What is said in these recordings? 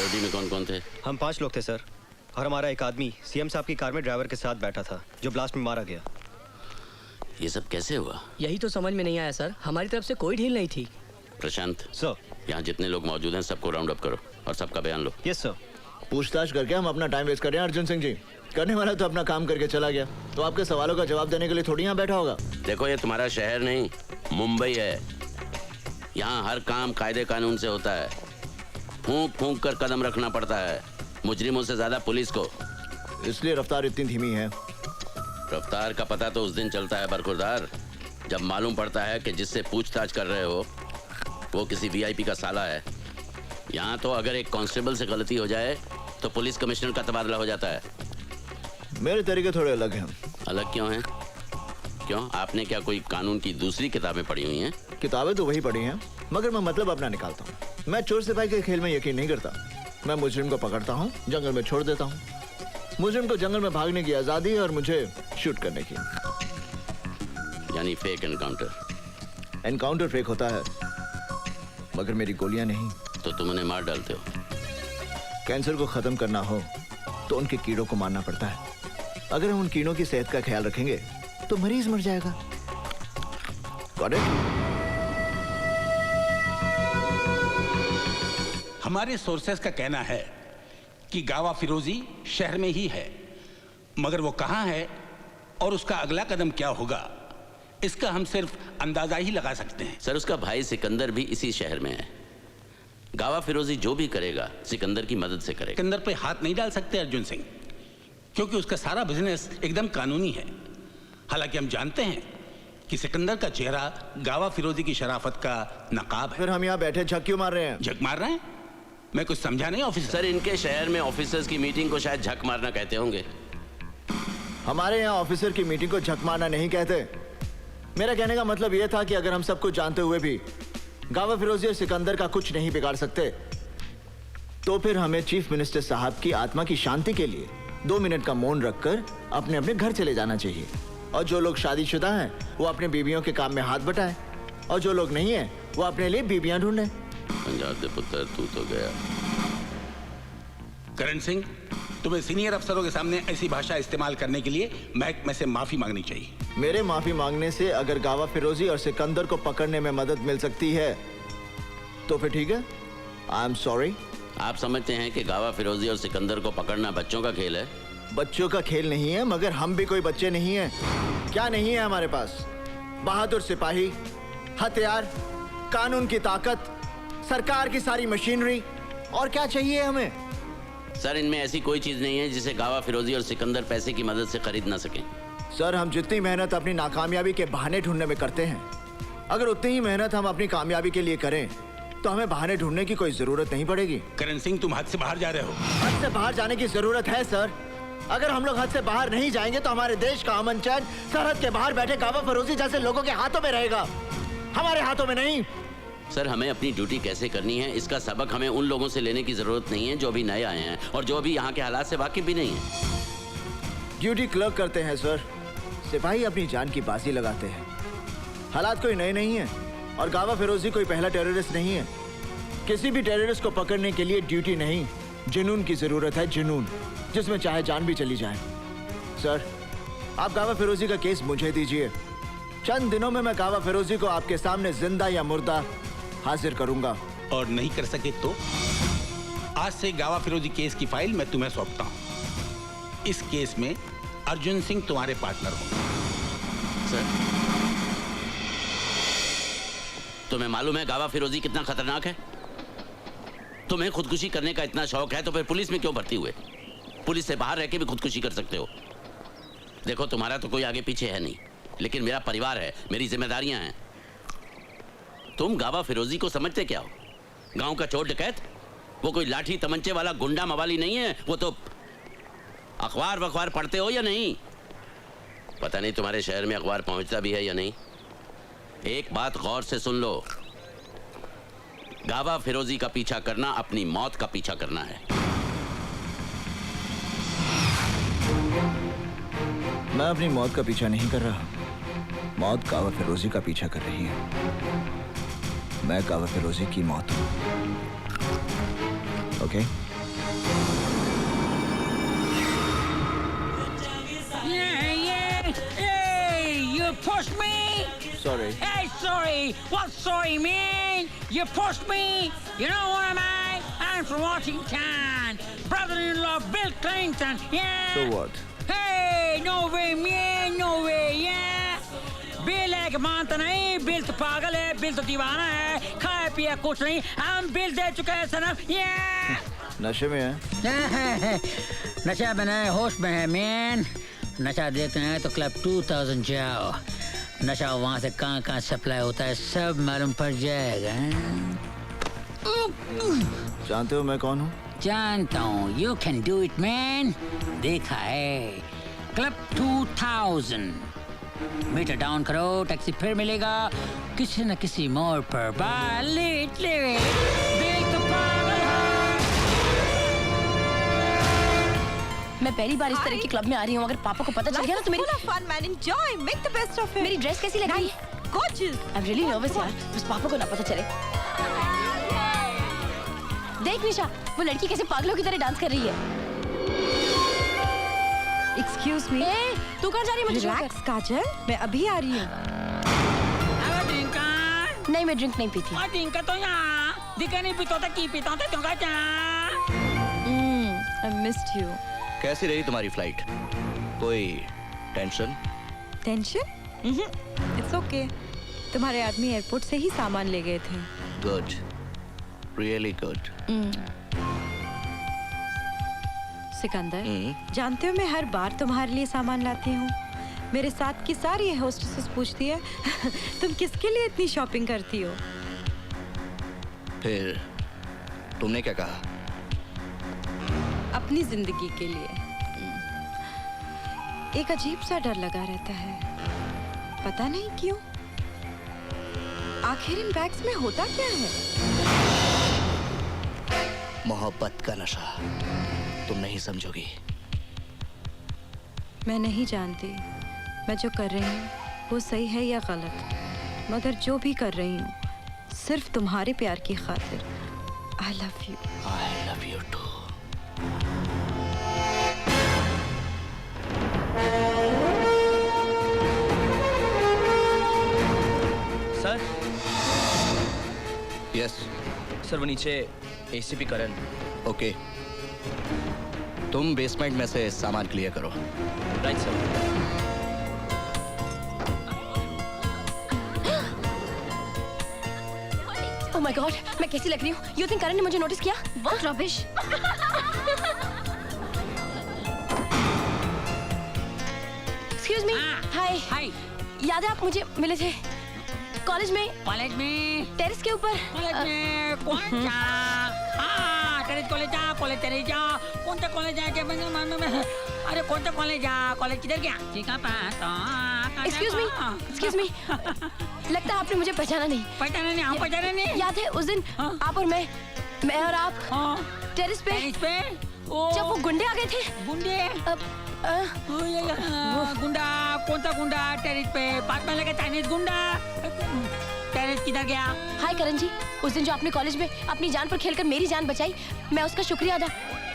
Security में कौन कौन थे? हम 5 लोग थे सर, और हमारा एक आदमी सीएम साहब की कार में ड्राइवर के साथ बैठा था जो ब्लास्ट में मारा गया। ये सब कैसे हुआ? यही तो समझ में नहीं आया सर, हमारी तरफ से कोई ढील नहीं थी। प्रशांत सर। यहाँ जितने लोग मौजूद हैं सबको राउंड अप करो और सबका बयान लो। Yes sir. पूछताछ करके हम अपना टाइम वेस्ट कर रहे हैं अर्जुन सिंह जी। करने वाला तो अपना काम करके चला गया, तो आपके सवालों का जवाब देने के लिए थोड़ी यहाँ बैठा होगा। देखो ये तुम्हारा शहर नहीं मुंबई है, यहाँ हर काम कायदे कानून से होता है। फूंक फूंक कर कदम रखना पड़ता है, मुजरिमों से ज्यादा पुलिस को। इसलिए रफ्तार इतनी धीमी है। रफ्तार का पता तो उस दिन चलता है बरखुरदार, जब मालूम पड़ता है कि जिससे पूछताछ कर रहे हो वो किसी वीआईपी का साला है। यहाँ तो अगर एक कांस्टेबल से गलती हो जाए तो पुलिस कमिश्नर का तबादला हो जाता है। मेरे तरीके थोड़े अलग हैं। अलग क्यों हैं? क्यों, आपने क्या कोई कानून की दूसरी किताबें पढ़ी हुई हैं? किताबें तो वही पढ़ी हैं, मगर मैं मतलब अपना निकालता हूँ। मैं चोर सिपाही के खेल में यकीन नहीं करता। मैं मुजरिम को पकड़ता हूँ, जंगल में छोड़ देता हूँ। मुजरिम को जंगल में भागने की आजादी है और मुझे शूट करने की। यानी फेक एनकाउंटर। एनकाउंटर फेक होता है, मगर मेरी गोलियां नहीं। तो तुम उन्हें मार डालते हो। कैंसर को खत्म करना हो तो उनके कीड़ों को मारना पड़ता है। अगर हम उन कीड़ों की सेहत का ख्याल रखेंगे तो मरीज मर जाएगा। Got it? हमारे सोर्सेस का कहना है कि गावा फिरोजी शहर में ही है, मगर वो कहां है और उसका अगला कदम क्या होगा इसका हम सिर्फ अंदाजा ही लगा सकते हैं। सर उसका भाई सिकंदर भी इसी शहर में है। गावा फिरोजी जो भी करेगा सिकंदर की मदद से करेगा। सिकंदर पे हाथ नहीं डाल सकते अर्जुन सिंह, क्योंकि उसका सारा बिजनेस एकदम कानूनी है। हालांकि हम जानते हैं कि सिकंदर का चेहरा गावा फिरोजी की शराफत का नकाब है। फिर हम यहाँ बैठे झक क्यों मार रहे हैं? झक मार रहे हैं? मैं कुछ समझा नहीं ऑफिसर। सर इनके शहर में ऑफिसर्स की मीटिंग को शायद झक मारना कहते होंगे। हमारे यहाँ ऑफिसर की मीटिंग को झक मारना नहीं कहते। मेरा कहने का मतलब यह था कि अगर हम सब कुछ जानते हुए भी गावा फिरोजी और सिकंदर का कुछ नहीं बिगाड़ सकते, तो फिर हमें चीफ मिनिस्टर साहब की आत्मा की शांति के लिए 2 मिनट का मौन रखकर अपने अपने घर चले जाना चाहिए। और जो लोग शादीशुदा हैं वो अपने बीवियों के काम में हाथ बटाएं, और जो लोग नहीं हैं वो अपने लिए बीवियां ढूंढें। पंजाब दे पुत्र तू तो गया। करण सिंह, तुम्हें सीनियर अफसरों के सामने ऐसी भाषा इस्तेमाल करने के लिए महकमे से माफी मांगनी चाहिए। मेरे माफी मांगने से अगर गावा फिरोजी और सिकंदर को पकड़ने में मदद मिल सकती है तो फिर ठीक है, आई एम सॉरी। आप समझते हैं कि गावा फिरोजी और सिकंदर को पकड़ना बच्चों का खेल है? बच्चों का खेल नहीं है, मगर हम भी कोई बच्चे नहीं हैं। क्या नहीं है हमारे पास? बहादुर सिपाही, हथियार, कानून की ताकत, सरकार की सारी मशीनरी, और क्या चाहिए हमें? सर इनमें ऐसी कोई चीज नहीं है जिसे गावा फिरोजी और सिकंदर पैसे की मदद से खरीद ना सकें। सर हम जितनी मेहनत अपनी नाकामयाबी के बहाने ढूंढने में करते हैं, अगर उतनी ही मेहनत हम अपनी कामयाबी के लिए करें तो हमें बहाने ढूंढने की कोई जरूरत नहीं पड़ेगी। करण सिंह, तुम हद से बाहर जा रहे हो। हद से बाहर जाने की जरूरत है सर। अगर हम लोग हद से बाहर नहीं जाएंगे तो हमारे देश का अमन चैन सरहद के बाहर बैठे गावा फिरोजी जैसे लोगों के हाथों में रहेगा, हमारे हाथों में नहीं। सर हमें अपनी ड्यूटी कैसे करनी है इसका सबक हमें उन लोगों से लेने की जरूरत नहीं है जो अभी नए आए हैं और जो अभी यहाँ के हालात से वाकिफ भी नहीं है। ड्यूटी क्लर्क करते हैं सर, सिपाही अपनी जान की बाजी लगाते हैं। हालात कोई नए नहीं है और गावा फिरोजी कोई पहला टेररिस्ट नहीं है। किसी भी टेररिस्ट को पकड़ने के लिए ड्यूटी नहीं, जुनून की जरूरत है, जुनून, जिसमें चाहे जान भी चली जाए। सर आप गावा फिरोजी का केस मुझे दीजिए, चंद दिनों में मैं गावा फिरोजी को आपके सामने जिंदा या मुर्दा हाजिर करूंगा। और नहीं कर सके तो आज से गावा फिरोजी केस की फाइल मैं तुम्हें सौंपता हूं। इस केस में अर्जुन सिंह तुम्हारे पार्टनर होंगे। सर तुम्हें मालूम है गावा फिरोजी कितना खतरनाक है? तुम्हें खुदकुशी करने का इतना शौक है तो फिर पुलिस में क्यों भर्ती हुए? पुलिस से बाहर रह के भी खुदकुशी कर सकते हो। देखो तुम्हारा तो कोई आगे पीछे है नहीं, लेकिन मेरा परिवार है, मेरी जिम्मेदारियां हैं। तुम गावा फिरोजी को समझते क्या हो? गांव का चोर डकैत? वो कोई लाठी तमंचे वाला गुंडा मवाली नहीं है। वो तो अखबार वखबार पढ़ते हो या नहीं? पता नहीं तुम्हारे शहर में अखबार पहुंचता भी है या नहीं। एक बात गौर से सुन लो, गावा फिरोजी का पीछा करना अपनी मौत का पीछा करना है। मैं अपनी मौत का पीछा नहीं कर रहा, मौत गावा फिरोजी का पीछा कर रही है। मैं गावा फिरोजी की मौत हूं। Okay Hey, you pushed me. Sorry. Hey, sorry. What sorry, man? You pushed me. You know what am I? I'm from Washington. Brother-in-law Bill Clinton. Yeah. So what? Hey, no way, man. No way, yeah. Bill है कि मानता नहीं, bill तो पागल है, bill तो दीवाना है, खाए पिए कुछ नहीं, हम बिल दे चुके हैं सनम, yeah! नशे में है? नशा में नहीं, होश में है, मैन। नशा देखते हैं तो क्लब 2000 जाओ, नशा वहाँ से कहाँ सप्लाई होता है सब मालूम पड़ जाएगा। जानते हो मैं कौन हूँ? जानता हूँ, you can do it, man. देखा है, क्लब 2000 मीटर डाउन करो, टैक्सी फिर मिलेगा किसी न किसी मोड़ पर। लेट दिल तो पागल है। मैं पहली बार इस तरह के क्लब में आ रही हूँ। अगर पापा को पता चल गया ना तो मेरी fun man, enjoy, make the best of it. मेरी ड्रेस कैसी लग रही है? Gorgeous. I'm really nervous यार, बस पापा को ना पता चले। देख निशा, वो लड़की कैसे पागलों की तरह डांस कर रही है। Excuse me. तू कहाँ जा रही है? मुझे Relax, काजल, मैं अभी आ रही हूँ। नहीं, मैं ड्रिंक नहीं पीती। तो यहाँ दिखा नहीं पीता था की पीता था तुमका क्या? I missed you. कैसी रही तुम्हारी फ्लाइट? कोई टेंशन? Tension? It's okay. तुम्हारे आदमी एयरपोर्ट से ही सामान ले गए थे। Good, really good. सिकंदर, जानते हो मैं हर बार तुम्हारे लिए सामान लाती हूँ। मेरे साथ की सारी होस्टेसेस पूछती है तुम किसके लिए इतनी शॉपिंग करती हो? फिर तुमने क्या कहा? अपनी जिंदगी के लिए। एक अजीब सा डर लगा रहता है, पता नहीं क्यों। आखिर इन बैग्स में होता क्या है? मोहब्बत का नशा, तुम नहीं समझोगी। मैं नहीं जानती मैं जो कर रही हूँ वो सही है या गलत, मगर जो भी कर रही हूँ सिर्फ तुम्हारे प्यार की खातिर। I love you. I love you too. Sir? Yes sir वो नीचे एसीपी करण। ओके, तुम बेसमेंट में से सामान क्लियर करो। Right sir. Oh my God, मैं कैसी लग रही हूँ? You think करण ने मुझे नोटिस किया? What rubbish! Excuse me. Hi. हाय। याद है आप मुझे मिले थे कॉलेज में? कॉलेज में? टेरेस के ऊपर? कॉलेज में कौन सा? हाँ, टेरेस कॉलेज जा, कौन सा कॉलेज है? अरे कौन सा कॉलेज है? कॉलेज किधर गया? ठीक है, Excuse me. लगता है आपने मुझे पहचाना नहीं। पहचाना नहीं। याद है उस दिन आप और मैं और आप टेरेस पे जब वो गुंडे आ गए थे। गुंडे? गुंडा? कौन सा गुंडा? टेरेस पे पास में लगे चाइनीज गुंडा। टेरेस किधर गया? हाय करण जी, उस दिन जो आपने कॉलेज में अपनी जान पर खेलकर मेरी जान बचाई, मैं उसका शुक्रिया अदा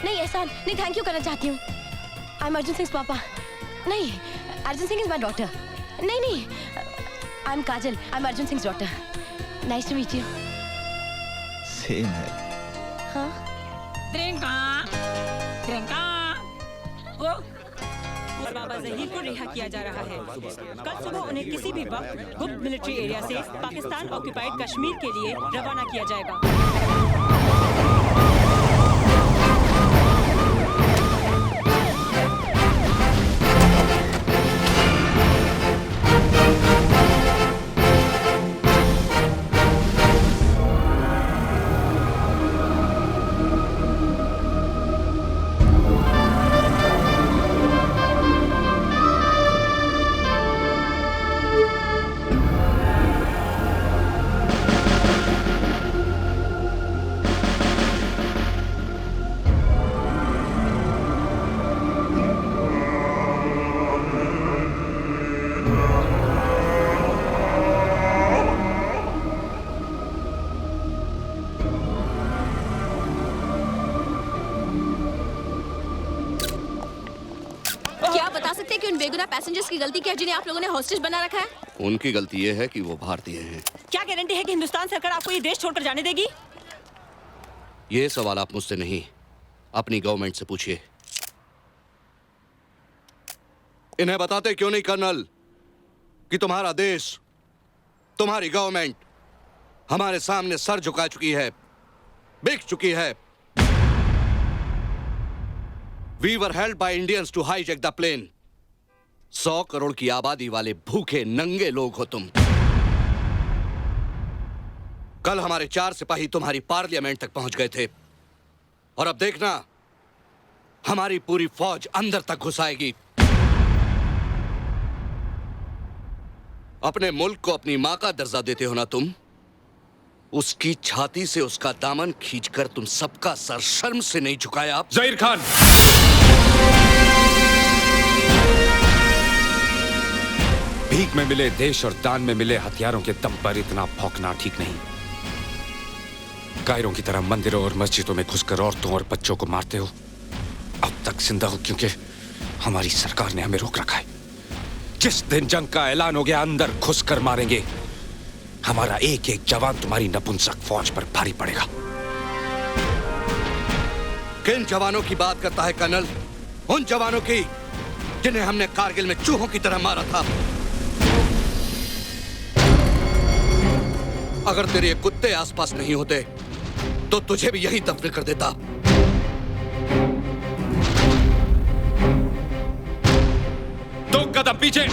नहीं, एहसान नहीं, थैंक यू करना चाहती हूँ। आई एम अर्जुन सिंह पापा। नहीं, Arjun Singh is my daughter. नहीं, I am Kajal, I am Arjun Singh daughter. Nice to meet you. Same है। हाँ? ट्रेंका। बाबा जहीर को रिहा किया जा रहा है। कल सुबह उन्हें किसी भी वक्त गुप्त मिलिट्री एरिया से पाकिस्तान ऑक्युपाइड कश्मीर के लिए रवाना किया जाएगा। लगता है कि उन बेगुनाह पैसेंजर्स की गलती क्या है जिन्हें आप लोगों ने हॉस्टेज बना रखा है? उनकी गलती ये है कि वो भारतीय हैं। क्या गारंटी है कि हिंदुस्तान सरकार आपको ये देश छोड़कर जाने देगी? ये सवाल आप मुझसे नहीं, अपनी गवर्नमेंट से पूछिए। इन्हें बताते क्यों नहीं कर्नल कि तुम्हारा देश, तुम्हारी गवर्नमेंट हमारे सामने सर झुका चुकी है, बिक चुकी है। We were held by Indians to hijack the plane. 100 crore की आबादी वाले भूखे नंगे लोग हो तुम। कल हमारे 4 सिपाही तुम्हारी पार्लियामेंट तक पहुंच गए थे, और अब देखना हमारी पूरी फौज अंदर तक घुस आएगी। अपने मुल्क को अपनी मां का दर्जा देते हो ना तुम? उसकी छाती से उसका दामन खींचकर तुम सबका सर शर्म से नहीं झुकाया। ज़हीर खान, भीख में मिले देश और दान में मिले हथियारों के दम पर इतना भौंकना ठीक नहीं। कायरों की तरह मंदिरों और मस्जिदों में घुसकर औरतों और बच्चों को मारते हो। अब तक जिंदा हो क्योंकि हमारी सरकार ने हमें रोक रखा है। जिस दिन जंग का ऐलान हो गया अंदर घुसकर मारेंगे। हमारा एक एक जवान तुम्हारी नपुंसक फौज पर भारी पड़ेगा। किन जवानों की बात करता है कर्नल? उन जवानों की जिन्हें हमने कारगिल में चूहों की तरह मारा था। अगर तेरे ये कुत्ते आसपास नहीं होते तो तुझे भी यहीं दफन कर देता। दो कदम पीछे।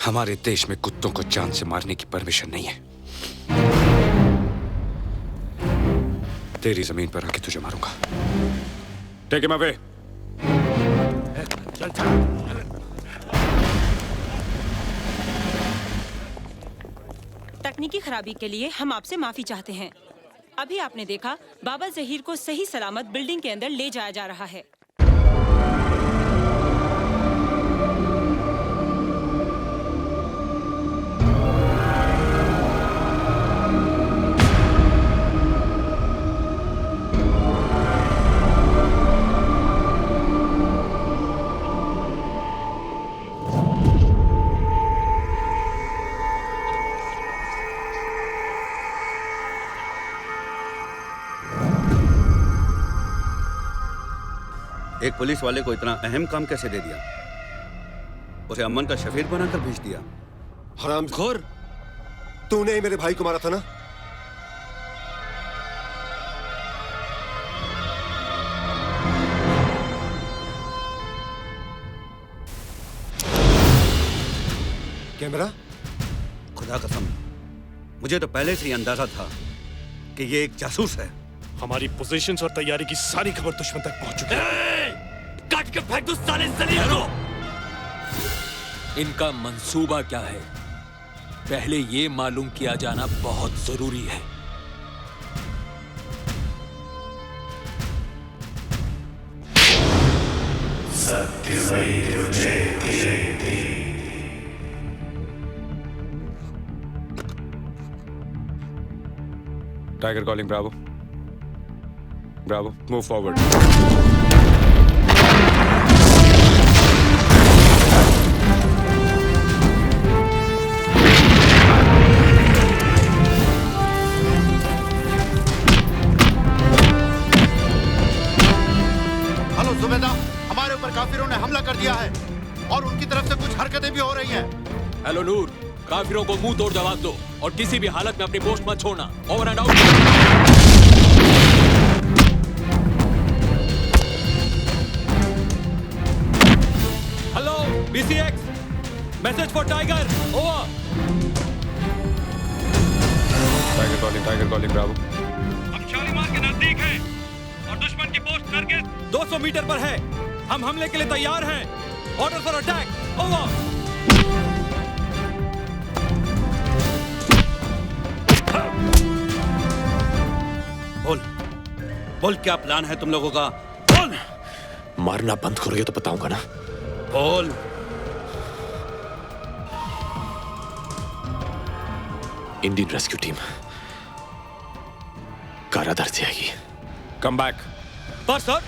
हमारे देश में कुत्तों को जान से मारने की परमिशन नहीं है। तेरी जमीन पर आके तुझे मारूंगा। Take him away. तकनीकी खराबी के लिए हम आपसे माफी चाहते हैं। अभी आपने देखा बाबा जहीर को सही सलामत बिल्डिंग के अंदर ले जाया जा रहा है। एक पुलिस वाले को इतना अहम काम कैसे दे दिया? उसे अमन का शफीर बनाकर भेज दिया। हरामखोर, तूने ही मेरे भाई को मारा था ना? कैमरा? खुदा कसम, मुझे तो पहले से ही अंदाजा था कि ये एक जासूस है। हमारी पोजीशंस और तैयारी की सारी खबर दुश्मन तक पहुंच चुकी है। काट के फेंक दो साले जलील को। इनका मंसूबा क्या है, पहले ये मालूम किया जाना बहुत जरूरी है। Tiger calling, bravo. Bravo, move forward. Hello सुबेदार, हमारे ऊपर काफिरों ने हमला कर दिया है और उनकी तरफ से कुछ हरकतें भी हो रही हैं। हेलो नूर, काफिरों को मुंह तोड़ जवाब दो और किसी भी हालत में अपनी पोस्ट मत छोड़ना। Over and out. Hello BCX, message for tiger, over. Tiger calling, Bravo. हम शालीमार के नजदीक हैं और दुश्मन की पोस्ट टारगेट 200 मीटर पर है। हम हमले के लिए तैयार हैं। Order for attack, over. बोल क्या प्लान है तुम लोगों का? बोल। मारना बंद करोगे तो बताऊंगा ना। बोल। इंडियन रेस्क्यू टीम कारागार से आएगी। Come back. पर sir.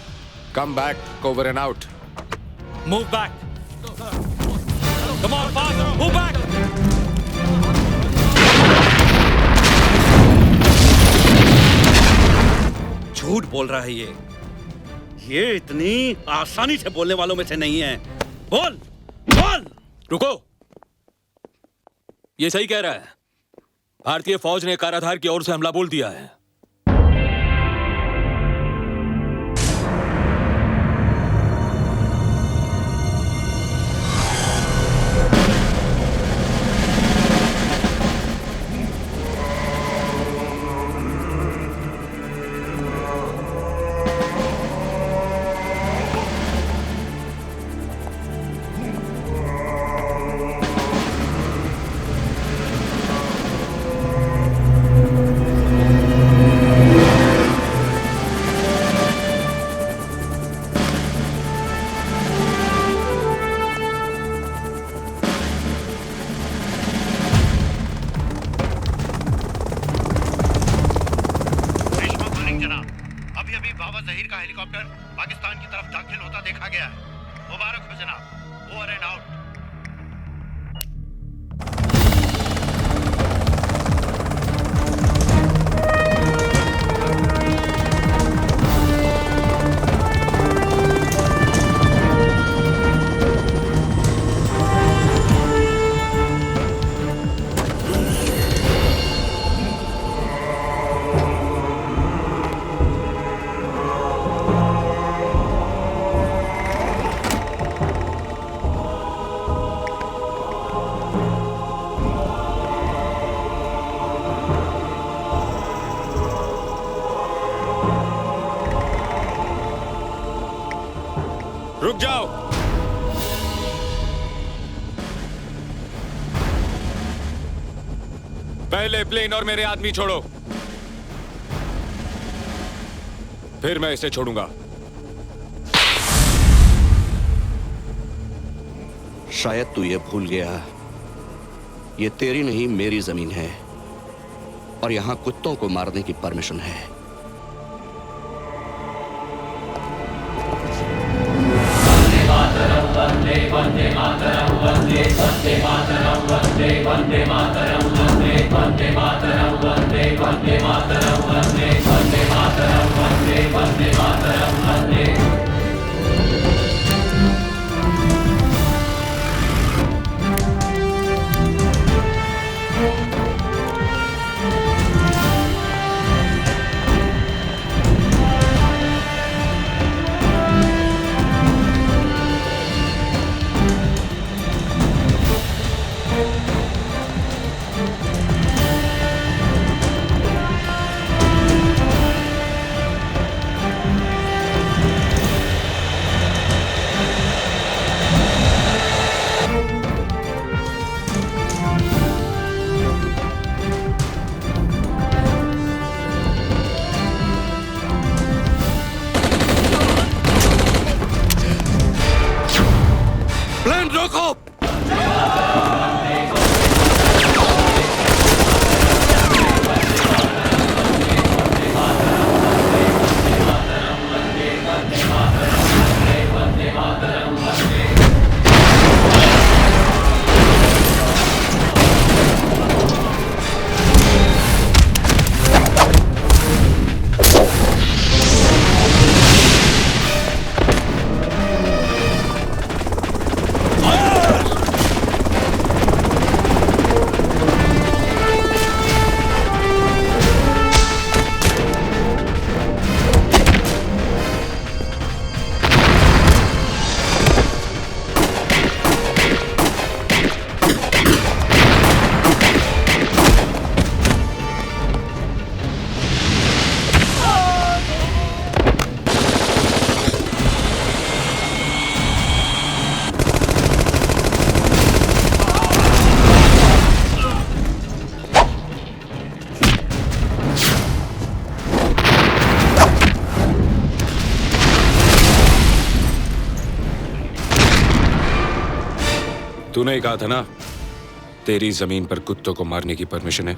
Come back, over and out. Move back. Come on fast, move back. झूठ बोल रहा है ये इतनी आसानी से बोलने वालों में से नहीं है। बोल बोल। रुको, ये सही कह रहा है। भारतीय फौज ने काराधार की ओर से हमला बोल दिया है। पाकिस्तान की तरफ दाखिल होता देखा गया है। मुबारक हो जनाब। Over and out. रुक जाओ। पहले प्लेन और मेरे आदमी छोड़ो, फिर मैं इसे छोड़ूंगा। शायद तू ये भूल गया, ये तेरी नहीं मेरी जमीन है और यहां कुत्तों को मारने की परमिशन है। वंदे वंदे मातरम, वंदे वंदे मातरम, वंदे वंदे मातरम, वंदे वंदे मातरम, वंदे वंदे मातरम, वंदे वंदे मातरम, वंदे वंदे मातरम, वंदे। रोको। तूने ही कहा था ना, तेरी जमीन पर कुत्तों को मारने की परमिशन है।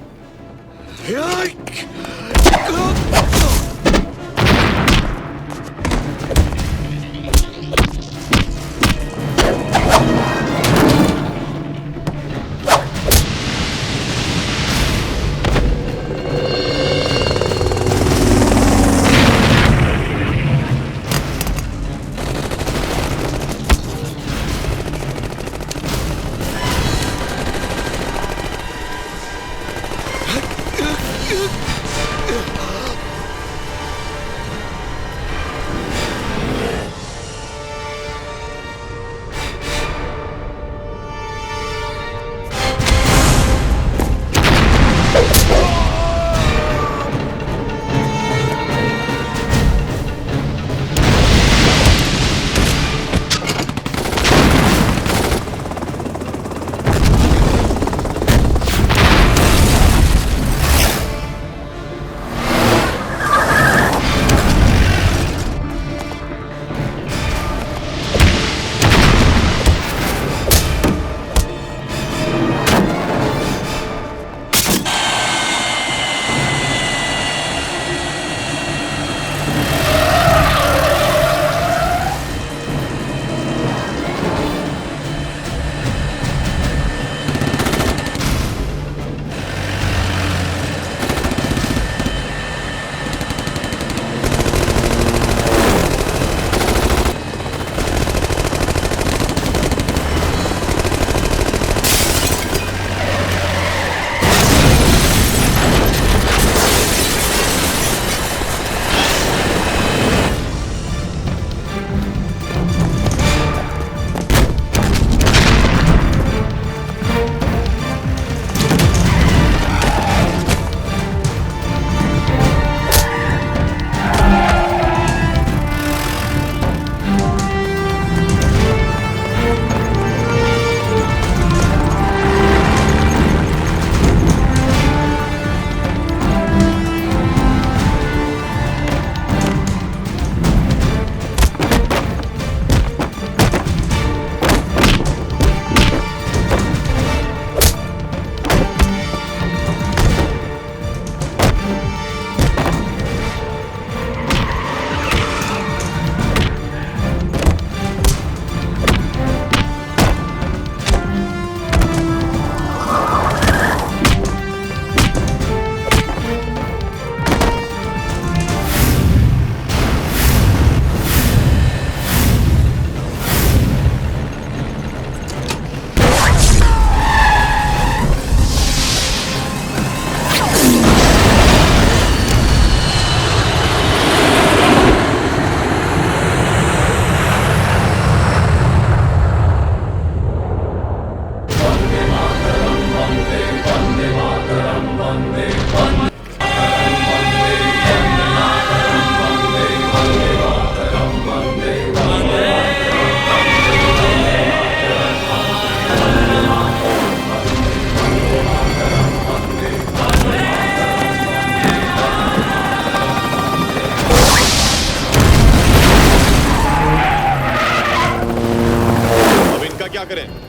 क्या करें?